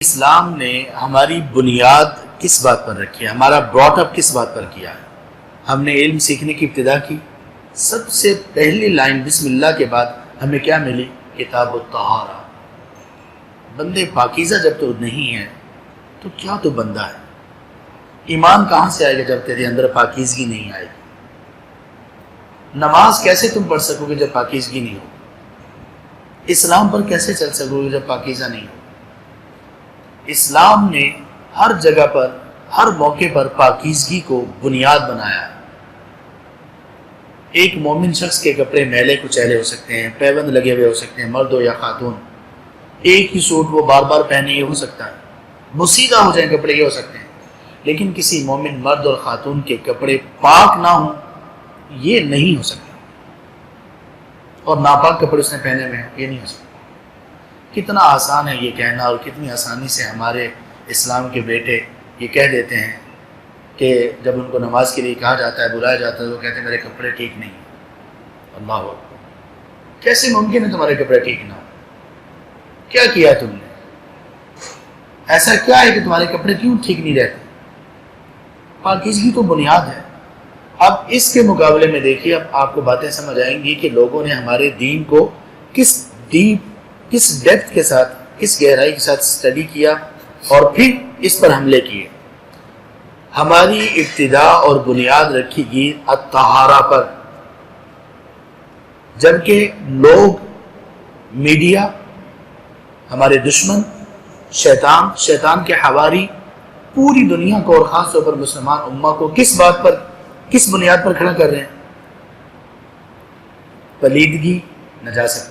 اسلام نے ہماری بنیاد کس بات پر رکھی ہے، ہمارا براٹ اپ کس بات پر کیا ہے؟ ہم نے علم سیکھنے کی ابتدا کی، سب سے پہلی لائن بسم اللہ کے بعد ہمیں کیا ملی؟ کتاب الطہارہ۔ بندے پاکیزہ جب تو نہیں ہے تو کیا تو بندہ ہے؟ ایمان کہاں سے آئے گا جب تیرے اندر پاکیزگی نہیں آئے گی؟ نماز کیسے تم پڑھ سکو گے جب پاکیزگی نہیں ہو؟ اسلام پر کیسے چل سکو گے جب پاکیزہ نہیں ہو؟ اسلام نے ہر جگہ پر، ہر موقع پر پاکیزگی کو بنیاد بنایا ہے۔ ایک مومن شخص کے کپڑے میلے کچیلے ہو سکتے ہیں، پیوند لگے ہوئے ہو سکتے ہیں، مرد ہو یا خاتون، ایک ہی سوٹ وہ بار بار پہنے یہ ہو سکتا ہے، بوسیدہ ہو جائیں کپڑے یہ ہو سکتے ہیں، لیکن کسی مومن مرد اور خاتون کے کپڑے پاک نہ ہوں یہ نہیں ہو سکتا، اور ناپاک کپڑے اس نے پہنے ہوئے ہیں یہ نہیں ہو سکتا۔ کتنا آسان ہے یہ کہنا، اور کتنی آسانی سے ہمارے اسلام کے بیٹے یہ کہہ دیتے ہیں کہ جب ان کو نماز کے لیے کہا جاتا ہے، بلایا جاتا ہے، تو وہ کہتے ہیں میرے کپڑے ٹھیک نہیں ہیں۔ اللہ اکبر، کیسے ممکن ہے تمہارے کپڑے ٹھیک نہ ہو؟ کیا کیا تم نے؟ ایسا کیا ہے کہ تمہارے کپڑے کیوں ٹھیک نہیں رہتے؟ پاکیزگی تو بنیاد ہے۔ اب اس کے مقابلے میں دیکھیے، اب آپ کو باتیں سمجھ آئیں گی کہ لوگوں نے ہمارے دین کو کس ڈیپتھ کے ساتھ، کس گہرائی کے ساتھ اسٹڈی کیا اور پھر اس پر حملے کیے۔ ہماری ابتدا اور بنیاد رکھی گئی الطہارہ پر، جبکہ لوگ، میڈیا، ہمارے دشمن، شیطان کے حواری پوری دنیا کو اور خاص طور پر مسلمان امہ کو کس بات پر، کس بنیاد پر کھڑا کر رہے ہیں؟ پلیدگی، نجاست۔